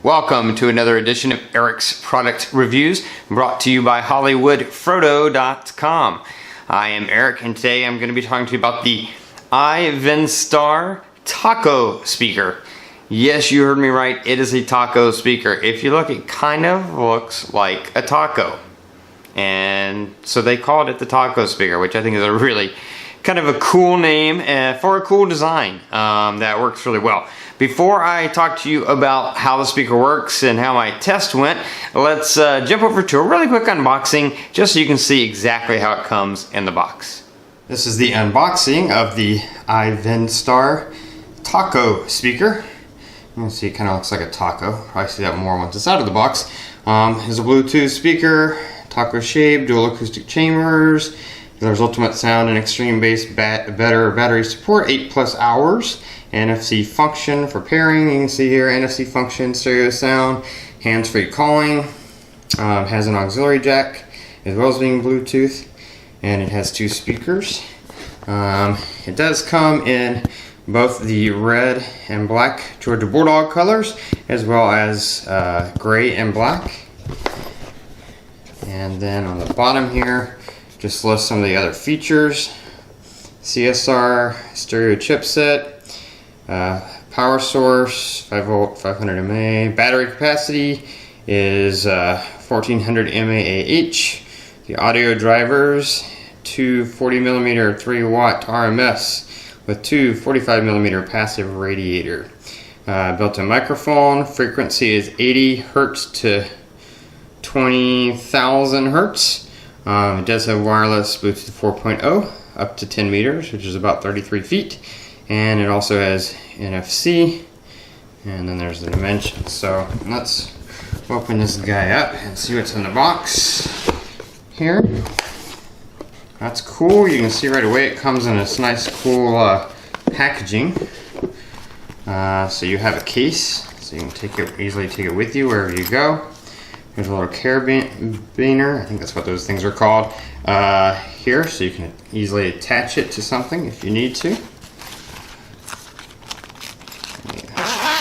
Welcome to another edition of Eric's Product Reviews, brought to you by HollywoodFrodo.com. I am Eric, and today I'm going to be talking to you about the i-Venstar taco speaker. Yes, you heard me right, it is a taco speaker. If you look, it kind of looks like a taco. And so they called it the taco speaker, which I think is a really kind of a cool name for a cool design that works really well. Before I talk to you about how the speaker works and how my test went, let's jump over to a really quick unboxing just so you can see exactly how it comes in the box. This is the unboxing of the i-Venstar taco speaker. You can see it kind of looks like a taco. Probably see that more once it's out of the box. It's a Bluetooth speaker, taco shape, dual acoustic chambers. There's ultimate sound and extreme bass, better battery support, 8+ hours. NFC function for pairing, you can see here, NFC function, stereo sound, hands-free calling. Has an auxiliary jack as well as being Bluetooth, and it has 2 speakers. It does come in both the red and black Georgia Bulldog colors, as well as gray and black. And then on the bottom here, just lists some of the other features. CSR stereo chipset, power source 5V 500 mAh, battery capacity is 1400 mAh. The audio drivers, 2 40mm 3W RMS with 2 45mm passive radiator. Built-in microphone, frequency is 80 Hertz to 20,000 Hertz. It does have wireless Bluetooth 4.0 up to 10 meters, which is about 33 feet. And it also has NFC. And then there's the dimensions. So let's open this guy up and see what's in the box here. That's cool. You can see right away it comes in this nice cool packaging. So you have a case, so you can easily take it with you wherever you go. There's a little carabiner, I think that's what those things are called, here, so you can easily attach it to something if you need to.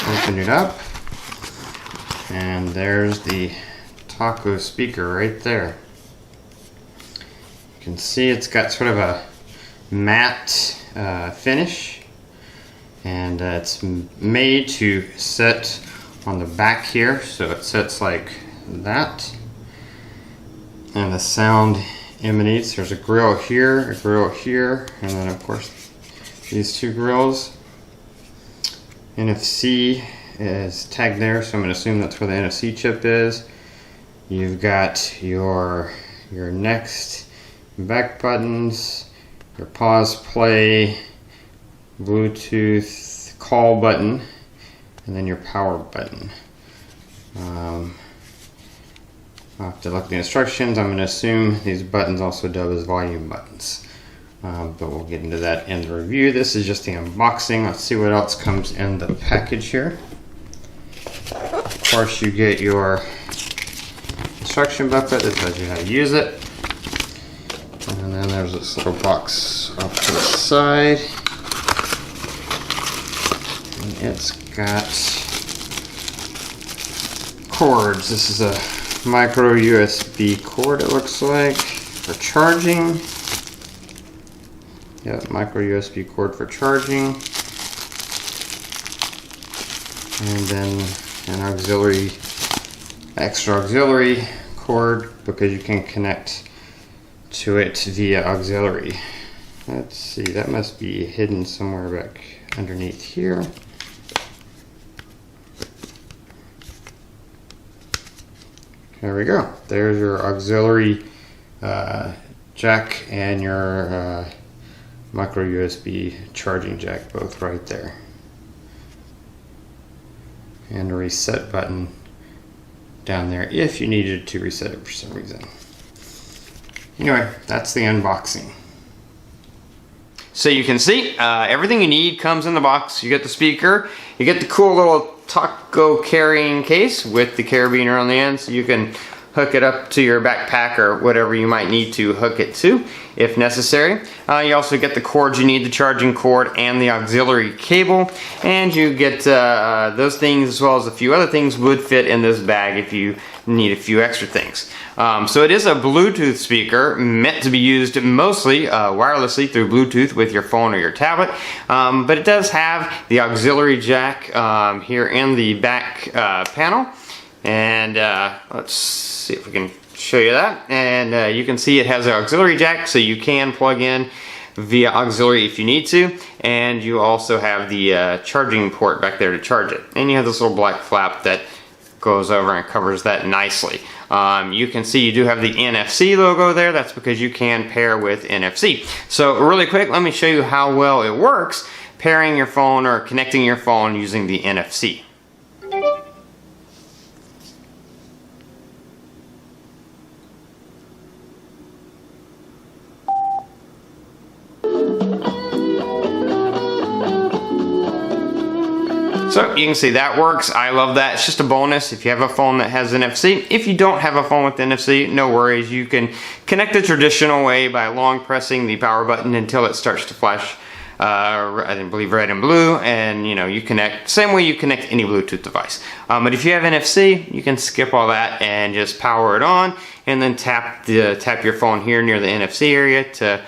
Open it up, and there's the taco speaker right there. You can see it's got sort of a matte finish, and it's made to sit on the back here, so it sits like that, and the sound emanates. There's a grill here, and then of course these 2 grills. NFC is tagged there, so I'm going to assume that's where the NFC chip is. You've got your next back buttons, your pause, play, Bluetooth call button, and then your power button. I'll have to look at the instructions. I'm going to assume these buttons also dub as volume buttons. But we'll get into that in the review. This is just the unboxing. Let's see what else comes in the package here. Of course, you get your instruction booklet that tells you how to use it. And then there's this little box off to the side. And it's got cords. This is a micro USB cord, it looks like, for charging. Yep, micro USB cord for charging. And then an extra auxiliary cord, because you can connect to it via auxiliary. Let's see, that must be hidden somewhere back underneath here. There we go. There's your auxiliary jack and your micro USB charging jack, both right there. And a reset button down there if you needed to reset it for some reason. Anyway, that's the unboxing. So you can see everything you need comes in the box. You get the speaker, you get the cool little taco carrying case with the carabiner on the end, so you can hook it up to your backpack or whatever you might need to hook it to if necessary. You also get the cords you need, the charging cord and the auxiliary cable, and you get those things as well as a few other things would fit in this bag if you need a few extra things. So it is a Bluetooth speaker meant to be used mostly wirelessly through Bluetooth with your phone or your tablet, but it does have the auxiliary jack here in the back panel, and let's see if we can show you that. And you can see it has an auxiliary jack, so you can plug in via auxiliary if you need to, and you also have the charging port back there to charge it, and you have this little black flap that goes over and covers that nicely. You can see you do have the NFC logo there. That's because you can pair with NFC. So really quick, let me show you how well it works pairing your phone or connecting your phone using the NFC. So you can see that works. I love that. It's just a bonus if you have a phone that has NFC. If you don't have a phone with NFC, no worries. You can connect the traditional way by long pressing the power button until it starts to flash, I believe red and blue, and you connect same way you connect any Bluetooth device. But if you have NFC, you can skip all that and just power it on, and then tap your phone here near the NFC area to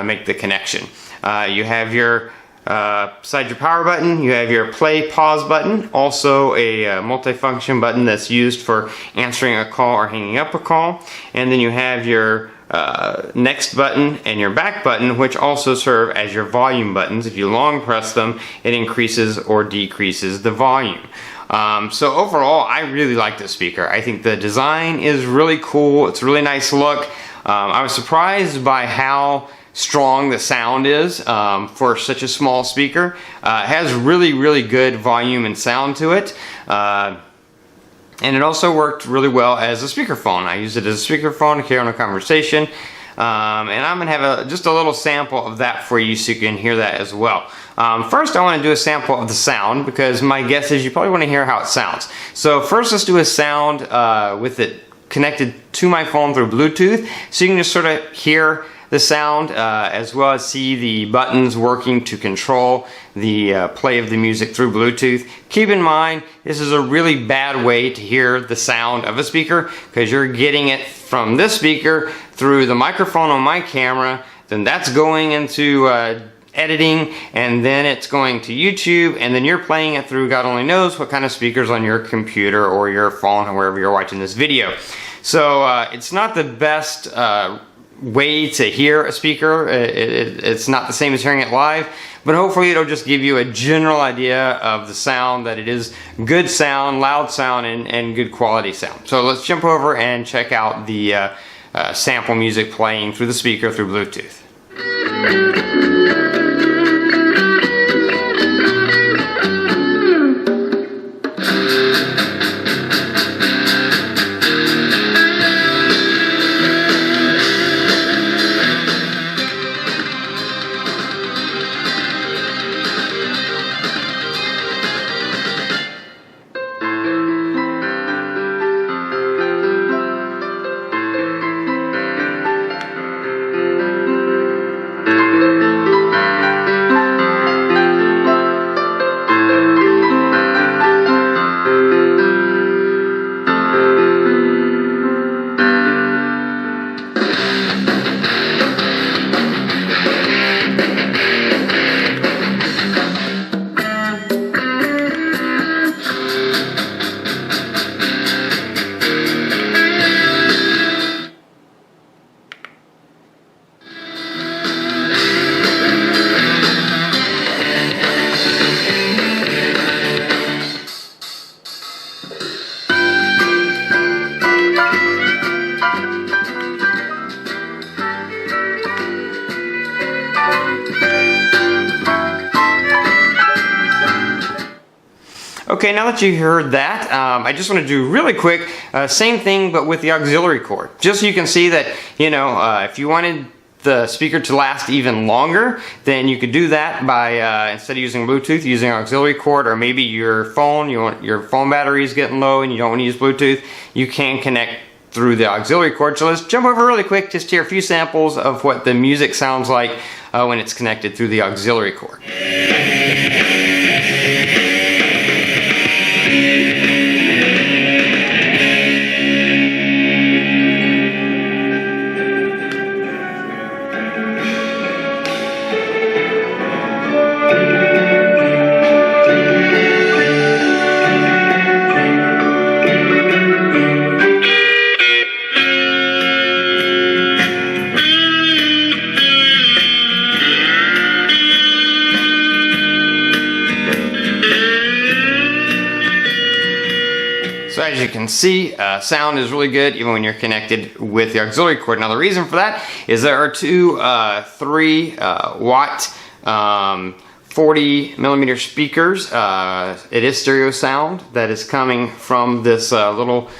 make the connection. You have your beside your power button, you have your play pause button, also a multifunction button that's used for answering a call or hanging up a call, and then you have your next button and your back button, which also serve as your volume buttons. If you long press them, it increases or decreases the volume. So overall, I really like this speaker. I think the design is really cool. It's a really nice look. I was surprised by how strong the sound is for such a small speaker. It has really good volume and sound to it, and it also worked really well as a speakerphone. I use it as a speakerphone to carry on a conversation, and I'm gonna have just a little sample of that for you so you can hear that as well. First, I want to do a sample of the sound because my guess is you probably want to hear how it sounds. So first, let's do a sound with it connected to my phone through Bluetooth, so you can just sort of hear the sound as well as see the buttons working to control the play of the music through Bluetooth. Keep in mind, this is a really bad way to hear the sound of a speaker because you're getting it from this speaker through the microphone on my camera, then that's going into editing, and then it's going to YouTube, and then you're playing it through God only knows what kind of speakers on your computer or your phone or wherever you're watching this video. So it's not the best way to hear a speaker. It's not the same as hearing it live, but hopefully it'll just give you a general idea of the sound, that it is good sound, loud sound, and good quality sound. So let's jump over and check out the sample music playing through the speaker through Bluetooth. Okay, now that you heard that, I just want to do really quick, same thing but with the auxiliary cord. Just so you can see that, if you wanted the speaker to last even longer, then you could do that by, instead of using Bluetooth, using an auxiliary cord, or maybe your phone, your phone battery is getting low and you don't want to use Bluetooth, you can connect through the auxiliary cord. So let's jump over really quick just to hear a few samples of what the music sounds like when it's connected through the auxiliary cord. So as you can see, sound is really good even when you're connected with the auxiliary cord. Now the reason for that is there are two 3-watt 40mm speakers. It is stereo sound that is coming from this little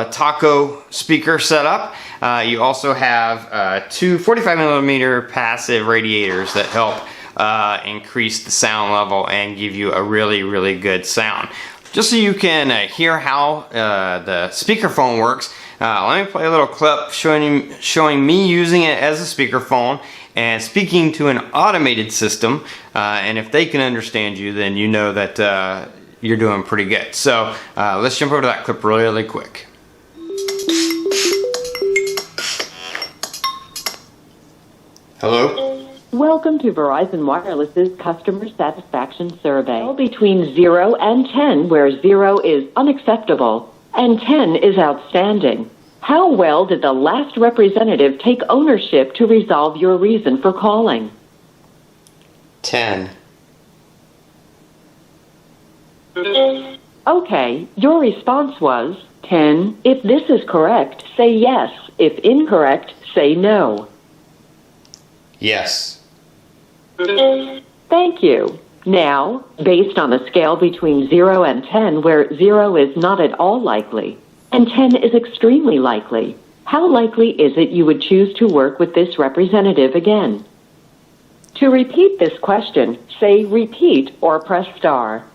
taco speaker setup. You also have two 45mm passive radiators that help increase the sound level and give you a really good sound. Just so you can hear how the speakerphone works, let me play a little clip showing me using it as a speakerphone and speaking to an automated system. And if they can understand you, then you know that you're doing pretty good. So let's jump over to that clip really quick. Hello? Welcome to Verizon Wireless's customer satisfaction survey. Between 0 and 10, where 0 is unacceptable and 10 is outstanding. How well did the last representative take ownership to resolve your reason for calling? 10. Okay, your response was 10. If this is correct, say yes. If incorrect, say no. Yes. Thank you. Now, based on a scale between 0 and 10, where 0 is not at all likely and 10 is extremely likely, how likely is it you would choose to work with this representative again? To repeat this question, say repeat or press star.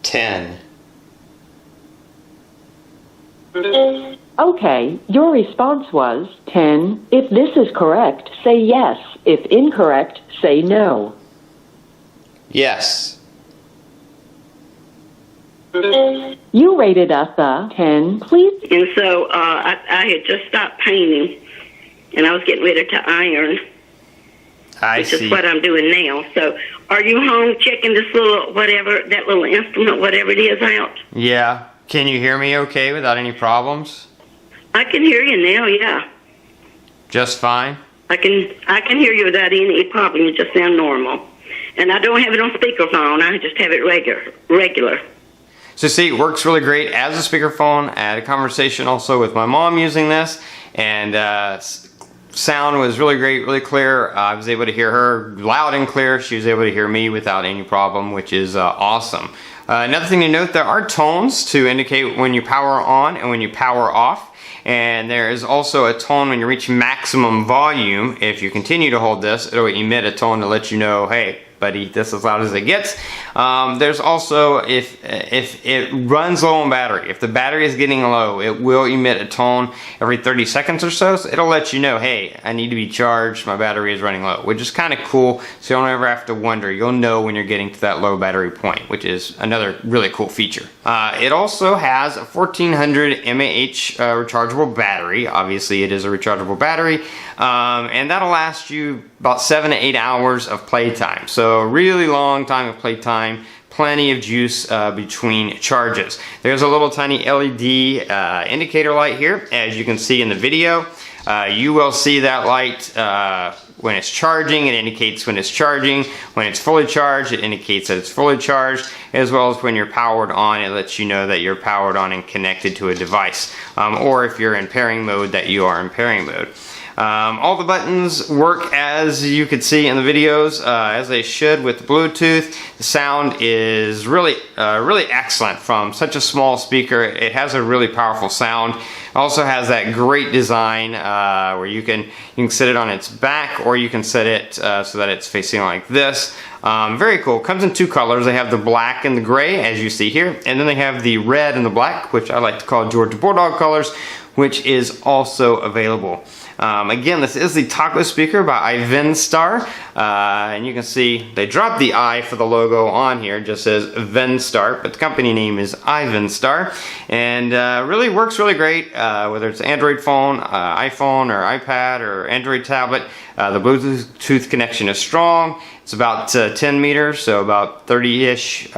10. Okay, your response was 10. If this is correct, say yes. If incorrect, say no. Yes. You rated us a 10, please. And so I had just stopped painting, and I was getting ready to iron, which is what I'm doing now. So are you home checking this little, whatever, that little instrument, whatever it is, out? Yeah. Can you hear me okay without any problems? I can hear you now, yeah. Just fine? I can hear you without any problem. You just sound normal. And I don't have it on speakerphone. I just have it regular. So see, it works really great as a speakerphone. I had a conversation also with my mom using this, and sound was really great, really clear. I was able to hear her loud and clear. She was able to hear me without any problem, which is awesome. Another thing to note, there are tones to indicate when you power on and when you power off. And there is also a tone when you reach maximum volume. If you continue to hold this, it'll emit a tone to let you know, hey, buddy, this is as loud as it gets. There's also, if it runs low on battery, if the battery is getting low, it will emit a tone every 30 seconds or so. So it'll let you know, hey, I need to be charged, my battery is running low, which is kind of cool. So you don't ever have to wonder. You'll know when you're getting to that low battery point, which is another really cool feature. It also has a 1400 mAh rechargeable battery. Obviously, it is a rechargeable battery. And that'll last you about 7 to 8 hours of playtime. So a really long time of playtime, plenty of juice between charges. There's a little tiny LED indicator light here, as you can see in the video. You will see that light when it's charging. It indicates when it's charging. When it's fully charged, it indicates that it's fully charged, as well as when you're powered on, it lets you know that you're powered on and connected to a device. Or if you're in pairing mode, that you are in pairing mode. All the buttons work as you could see in the videos, as they should with Bluetooth. The sound is really excellent from such a small speaker. It has a really powerful sound. It also has that great design where you can set it on its back, or you can set it so that it's facing like this. Very cool. Comes in two colors. They have the black and the gray, as you see here, and then they have the red and the black, which I like to call Georgia Bulldog colors, which is also available. Again, this is the Taco speaker by i-Venstar, and you can see they dropped the I for the logo on here. It just says Venstar, but the company name is i-Venstar, and really works really great, whether it's Android phone, iPhone, or iPad, or Android tablet. The Bluetooth connection is strong. It's about 10 meters, so about 30-ish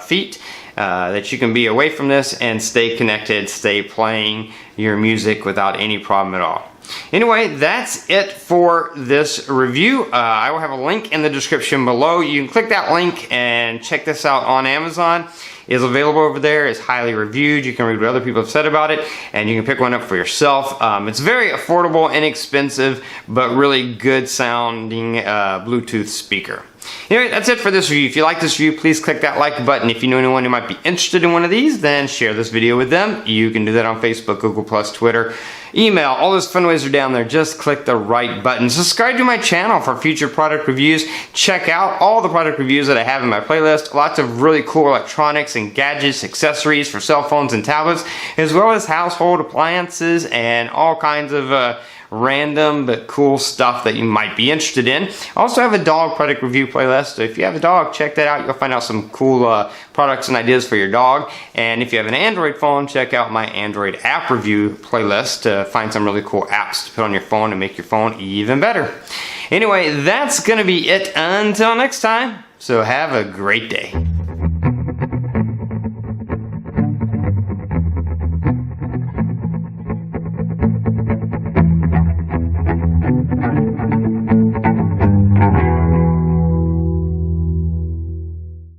feet. That you can be away from this and stay connected, stay playing your music without any problem at all. Anyway, that's it for this review. I will have a link in the description below. You can click that link and check this out on Amazon. It's available over there. It's highly reviewed. You can read what other people have said about it, and you can pick one up for yourself. It's very affordable, inexpensive, but really good sounding Bluetooth speaker. Anyway, that's it for this review. If you like this review, please click that like button. If you know anyone who might be interested in one of these, then share this video with them. You can do that on Facebook, Google+, Twitter, email. All those fun ways are down there. Just click the right button. Subscribe to my channel for future product reviews. Check out all the product reviews that I have in my playlist. Lots of really cool electronics and gadgets, accessories for cell phones and tablets, as well as household appliances and all kinds of random but cool stuff that you might be interested in. I also have a dog product review playlist, so if you have a dog, check that out. You'll find out some cool products and ideas for your dog. And if you have an Android phone, check out my Android app review playlist to find some really cool apps to put on your phone and make your phone even better. Anyway, that's gonna be it until next time, so have a great day.